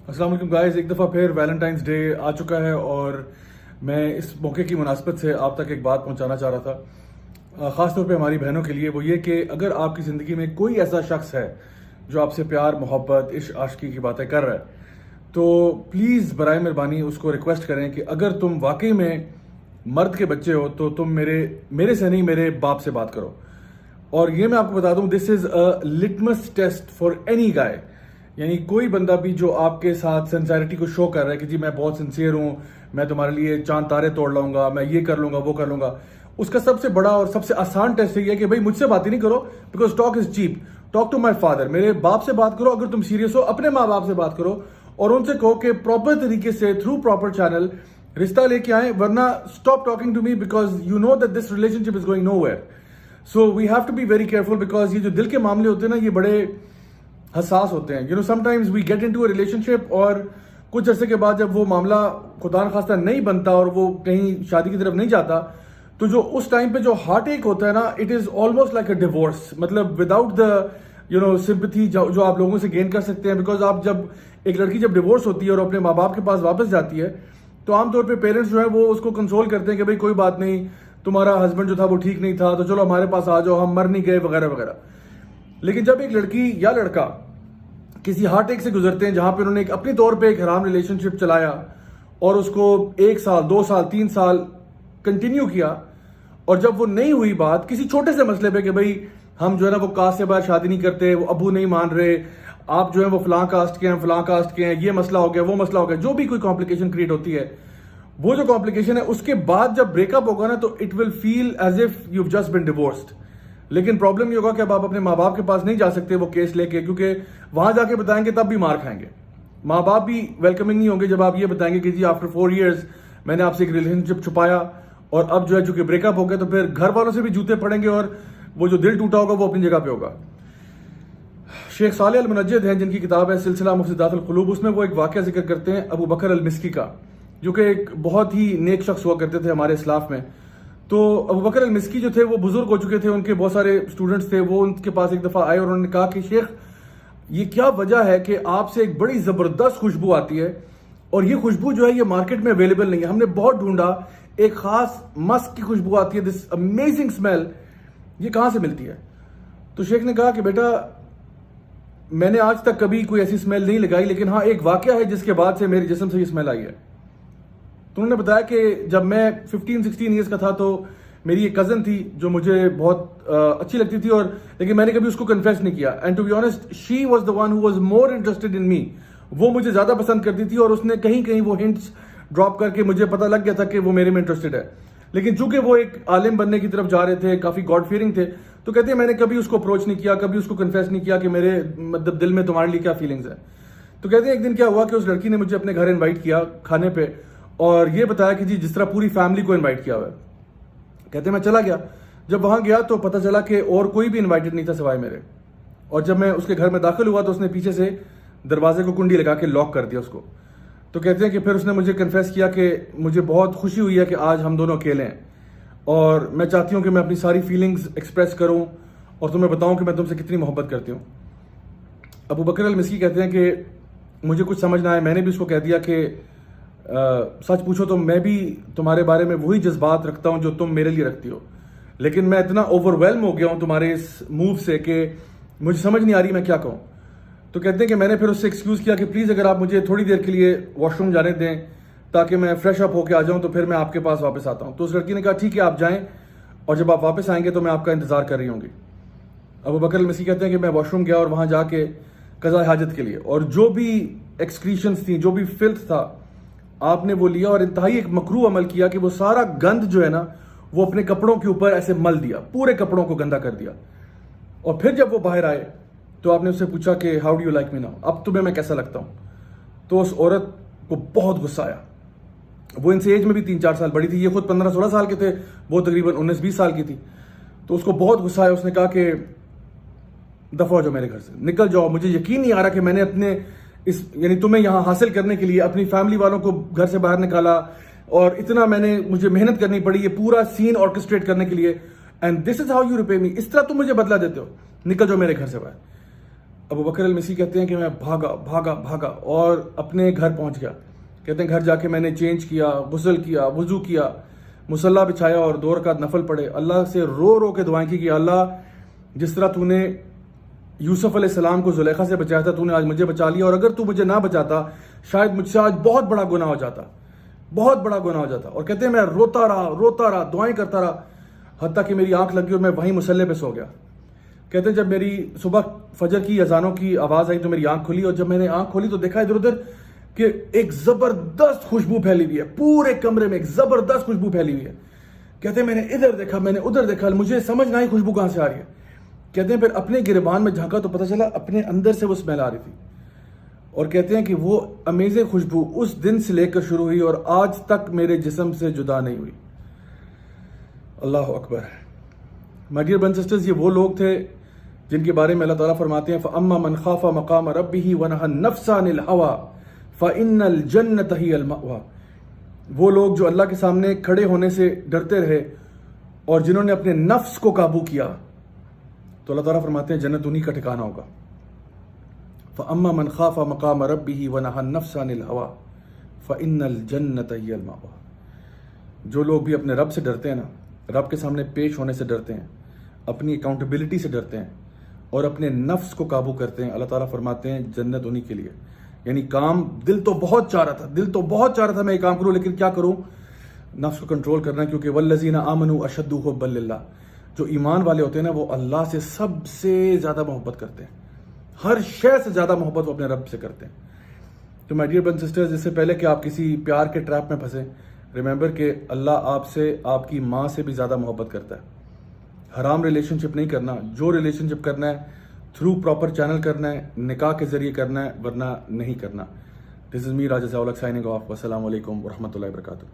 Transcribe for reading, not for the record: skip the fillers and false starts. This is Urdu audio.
السلام علیکم گائز، ایک دفعہ پھر ویلنٹائنس ڈے آ چکا ہے اور میں اس موقع کی مناسبت سے آپ تک ایک بات پہنچانا چاہ رہا تھا، خاص طور پہ ہماری بہنوں کے لیے۔ وہ یہ کہ اگر آپ کی زندگی میں کوئی ایسا شخص ہے جو آپ سے پیار، محبت، عشق، عاشقی کی باتیں کر رہا ہے تو پلیز برائے مہربانی اس کو ریکویسٹ کریں کہ اگر تم واقعی میں مرد کے بچے ہو تو تم میرے سے نہیں، میرے باپ سے بات کرو۔ اور یہ میں آپ کو بتا دوں، دس از اے لٹمس ٹیسٹ فار اینی گائے، یعنی کوئی بندہ بھی جو آپ کے ساتھ سنسیئرٹی کو شو کر رہا ہے کہ جی میں بہت سنسیئر ہوں، میں تمہارے لیے چاند تارے توڑ لاؤں گا، میں یہ کر لوں گا، وہ کر لوں گا، اس کا سب سے بڑا اور سب سے آسان ٹیسٹ یہ ہے کہ بھائی مجھ سے بات ہی نہیں کرو، because talk is cheap. Talk to my father, میرے باپ سے بات کرو۔ اگر تم سیریس ہو اپنے ماں باپ سے بات کرو اور ان سے کہو کہ پراپر طریقے سے تھرو پراپر چینل رشتہ لے کے آئیں، ورنہ stop talking to me because you know that this relationship is going nowhere. So we have to be very careful because یہ جو دل کے معاملے ہوتے ہیں نا، یہ بڑے حساس ہوتے ہیں۔ Sometimes we get into a relationship اور کچھ عرصے کے بعد جب وہ معاملہ خدا نخواستہ نہیں بنتا اور وہ کہیں شادی کی طرف نہیں جاتا تو جو اس ٹائم پہ جو ہارٹ ایک ہوتا ہے نا، it is almost like a divorce, مطلب وداؤٹ دا سمپتھی جو آپ لوگوں سے گین کر سکتے ہیں۔ بیکاز آپ جب ایک لڑکی جب ڈیورس ہوتی ہے اور اپنے ماں باپ کے پاس واپس جاتی ہے تو عام طور پہ پیرنٹس جو ہے وہ اس کو کنسول کرتے ہیں کہ بھائی کوئی بات نہیں، تمہارا ہسبینڈ جو تھا وہ ٹھیک نہیں تھا تو چلو ہمارے پاس آ جاؤ، ہم مر نہیں گئے، وغیرہ وغیرہ۔ لیکن جب ایک لڑکی یا لڑکا کسی ہارٹ ایک سے گزرتے ہیں جہاں پہ انہوں نے اپنی طور پہ ایک حرام ریلیشن شپ چلایا اور اس کو 1 سال 2 سال 3 سال کنٹینیو کیا، اور جب وہ نہیں ہوئی بات کسی چھوٹے سے مسئلے پہ کہ بھائی ہم جو ہے نا وہ کاسٹ سے باہر شادی نہیں کرتے، وہ ابو نہیں مان رہے، آپ جو ہے وہ فلاں کاسٹ کے ہیں، فلاں کاسٹ کے ہیں، یہ مسئلہ ہو گیا، وہ مسئلہ ہو گیا، جو بھی کوئی کمپلیکیشن کریٹ ہوتی ہے، وہ جو کمپلیکیشن ہے اس کے بعد جب بریک اپ ہوگا نا تو it will feel as if you just been divorced. لیکن پرابلم یہ ہوگا کہ اب آپ اپنے ماں باپ کے پاس نہیں جا سکتے وہ کیس لے کے، کیونکہ وہاں جا کے بتائیں گے تب بھی مار کھائیں گے۔ ماں باپ بھی ویلکمنگ نہیں ہوں گے جب آپ یہ بتائیں گے کہ جی آفٹر 4 ایئرز میں نے آپ سے ایک ریلیشن شپ چھپایا اور اب جو ہے چونکہ بریک اپ ہو گیا تو پھر گھر والوں سے بھی جوتے پڑیں گے اور وہ جو دل ٹوٹا ہوگا وہ اپنی جگہ پہ ہوگا۔ شیخ صالح المنجد ہیں جن کی کتاب ہے سلسلہ مفسدات القلوب، اس میں وہ ایک واقعہ ذکر کرتے ہیں ابو بکر المسکی کا، جو کہ ایک بہت ہی نیک شخص ہوا کرتے تھے ہمارے اسلاف میں۔ تو ابو بکر المسکی جو تھے وہ بزرگ ہو چکے تھے، ان کے بہت سارے اسٹوڈنٹس تھے، وہ ان کے پاس ایک دفعہ آئے اور انہوں نے کہا کہ شیخ یہ کیا وجہ ہے کہ آپ سے ایک بڑی زبردست خوشبو آتی ہے اور یہ خوشبو جو ہے یہ مارکیٹ میں اویلیبل نہیں ہے، ہم نے بہت ڈھونڈا، ایک خاص مسک کی خوشبو آتی ہے، دس امیزنگ اسمیل، یہ کہاں سے ملتی ہے؟ تو شیخ نے کہا کہ بیٹا میں نے آج تک کبھی کوئی ایسی اسمیل نہیں لگائی، لیکن ہاں ایک واقعہ ہے جس کے بعد سے میرے جسم سے یہ اسمیل آئی ہے۔ تو انہوں نے بتایا کہ جب میں 15-16 ایئرس کا تھا تو میری ایک کزن تھی جو مجھے بہت اچھی لگتی تھی، اور لیکن میں نے کبھی اس کو کنفیس نہیں کیا، and to be honest she was the one who was more interested in me, وہ مجھے زیادہ پسند کرتی تھی اور اس نے کہیں کہیں وہ ہنٹس ڈراپ کر کے مجھے پتہ لگ گیا تھا کہ وہ میرے میں انٹرسٹڈ ہے۔ لیکن چونکہ وہ ایک عالم بننے کی طرف جا رہے تھے، کافی گاڈ فیئرنگ تھے، تو کہتے ہیں میں نے کبھی اس کو اپروچ نہیں کیا، کبھی اس کو کنفیس نہیں کیا کہ میرے مطلب دل میں تمہارے لیے کیا فیلنگز ہیں۔ تو کہتے ہیں ایک دن کیا ہوا کہ اس لڑکی نے مجھے اپنے گھر انوائٹ کیا کھانے پہ اور یہ بتایا کہ جی جس طرح پوری فیملی کو انوائٹ کیا ہوا ہے۔ کہتے ہیں میں چلا گیا، جب وہاں گیا تو پتہ چلا کہ اور کوئی بھی انوائٹڈ نہیں تھا سوائے میرے، اور جب میں اس کے گھر میں داخل ہوا تو اس نے پیچھے سے دروازے کو کنڈی لگا کے لاک کر دیا اس کو۔ تو کہتے ہیں کہ پھر اس نے مجھے کنفیس کیا کہ مجھے بہت خوشی ہوئی ہے کہ آج ہم دونوں اکیلے ہیں اور میں چاہتی ہوں کہ میں اپنی ساری فیلنگز ایکسپریس کروں اور تمہیں بتاؤں کہ میں تم سے کتنی محبت کرتی ہوں۔ ابو بکر المسکی کہتے ہیں کہ مجھے کچھ سمجھ نہ آیا، میں نے بھی اس کو کہہ دیا کہ سچ پوچھو تو میں بھی تمہارے بارے میں وہی جذبات رکھتا ہوں جو تم میرے لیے رکھتی ہو، لیکن میں اتنا اوور ویلم ہو گیا ہوں تمہارے اس موو سے کہ مجھے سمجھ نہیں آ رہی میں کیا کہوں۔ تو کہتے ہیں کہ میں نے پھر اس سے ایکسکیوز کیا کہ پلیز اگر آپ مجھے تھوڑی دیر کے لیے واش روم جانے دیں تاکہ میں فریش اپ ہو کے آ جاؤں تو پھر میں آپ کے پاس واپس آتا ہوں۔ تو اس لڑکی نے کہا ٹھیک ہے آپ جائیں، اور جب آپ واپس آئیں گے تو میں آپ کا انتظار کر رہی ہوں گی۔ ابو بکر المسکی کہتے ہیں کہ میں واش روم گیا اور وہاں جا کے قضاء حاجت کے لیے، اور جو بھی ایکسکریشنز تھیں، جو بھی فلتھ تھا، آپ نے وہ لیا اور انتہائی ایک مکروہ عمل کیا کہ وہ سارا گند جو ہے نا وہ اپنے کپڑوں کے اوپر ایسے مل دیا، پورے کپڑوں کو گندا کر دیا۔ اور پھر جب وہ باہر آئے تو آپ نے اس سے پوچھا کہ how do you like me now, اب تمہیں میں کیسا لگتا ہوں؟ تو اس عورت کو بہت غصہ آیا، وہ ان سے ایج میں بھی 3-4 سال بڑی تھی، یہ خود 15-16 سال کے تھے، وہ تقریباً 19-20 سال کی تھی۔ تو اس کو بہت غصہ آیا، اس نے کہا کہ دفع ہو جاؤ میرے گھر سے، نکل جاؤ، مجھے یقین نہیں آ رہا کہ میں نے اپنے یعنی تمہیں یہاں حاصل کرنے کے لیے اپنی فیملی والوں کو گھر سے باہر نکالا اور اتنا مجھے محنت کرنی پڑی یہ پورا سین آرکسٹریٹ کرنے کے لیے، and this is how you repay me, اس طرح تم مجھے بدلا دیتے ہو، نکل جاؤ میرے گھر سے باہر۔ ابو بکر المسی کہتے ہیں کہ میں بھاگا اور اپنے گھر پہنچ گیا. کہتے ہیں گھر جا کے میں نے چینج کیا, غسل کیا, وضو کیا, مصلی بچھایا اور 2 رکعت نفل پڑھے. اللہ سے رو کے دعائیں کی کہ اللہ جس طرح تو نے یوسف علیہ السلام کو زلیخا سے بچایا تھا, تو نے آج مجھے بچا لیا, اور اگر تو مجھے نہ بچاتا شاید مجھ سے آج بہت بڑا گناہ ہو جاتا, بہت بڑا گناہ ہو جاتا. اور کہتے ہیں میں روتا رہا دعائیں کرتا رہا حتیٰ کہ میری آنکھ لگ گئی اور میں وہیں مصلی پہ سو گیا. کہتے ہیں جب میری صبح فجر کی اذانوں کی آواز آئی تو میری آنکھ کھلی, اور جب میں نے آنکھ کھولی تو دیکھا ادھر ادھر کہ ایک زبردست خوشبو پھیلی ہوئی ہے, پورے کمرے میں ایک زبردست خوشبو پھیلی ہوئی ہے. کہتے ہیں میں نے ادھر دیکھا, میں نے ادھر دیکھا, مجھے سمجھ نہ آئی خوشبو کہاں سے آ رہی ہے. کہتے ہیں پھر اپنے گریبان میں جھانکا تو پتہ چلا اپنے اندر سے وہ اسمیل آ رہی تھی. اور کہتے ہیں کہ وہ امیزنگ خوشبو اس دن سے لے کر شروع ہوئی اور آج تک میرے جسم سے جدا نہیں ہوئی. اللہ اکبر. My dear brothers and sisters, یہ وہ لوگ تھے جن کے بارے میں اللہ تعالیٰ فرماتے ہیں فَأَمَّا مَنْ خَافَ مَقَامَ رَبِّهِ وَنَهَى النَّفْسَ عَنِ الْهَوَىٰ فَإِنَّ الْجَنَّةَ هِيَ الْمَأْوَىٰ. وہ لوگ جو اللہ کے سامنے کھڑے ہونے سے ڈرتے رہے اور جنہوں نے اپنے نفس کو قابو کیا تو اللہ تعالیٰ فرماتے ہیں جنت انہی کا ٹھکانہ ہوگا. فَأَمَّا مَنْ خَافَ مَقَامَ رَبِّهِ وَنَهَى النَّفْسَ عَنِ الْهَوَىٰ فَإِنَّ الْجَنَّةَ هِيَ الْمَأْوَىٰ. جو لوگ بھی اپنے رب سے ڈرتے ہیں نا, رب کے سامنے پیش ہونے سے ڈرتے ہیں, اپنی اکاؤنٹیبلٹی سے ڈرتے ہیں اور اپنے نفس کو قابو کرتے ہیں, اللہ تعالیٰ فرماتے ہیں جنت انہی کے لیے. یعنی کام دل تو بہت چاہ رہا تھا میں یہ کام کروں, لیکن کیا کروں, نفس کو کنٹرول کرنا, کیونکہ والذین آمنوا اشد حبا للہ. جو ایمان والے ہوتے ہیں نا وہ اللہ سے سب سے زیادہ محبت کرتے ہیں, ہر شے سے زیادہ محبت وہ اپنے رب سے کرتے ہیں. تو my dear brothers and sisters, اس سے پہلے کہ آپ کسی پیار کے ٹریپ میں پھنسیں, ریممبر کہ اللہ آپ سے, آپ کی ماں سے بھی زیادہ محبت کرتا ہے. حرام ریلیشن شپ نہیں کرنا, جو ریلیشن شپ کرنا ہے تھرو پراپر چینل کرنا ہے, نکاح کے ذریعے کرنا ہے, ورنہ نہیں کرنا. دس از می راجہ ضیاء الحق سائننگ آف. السلام علیکم ورحمۃ اللہ وبرکاتہ.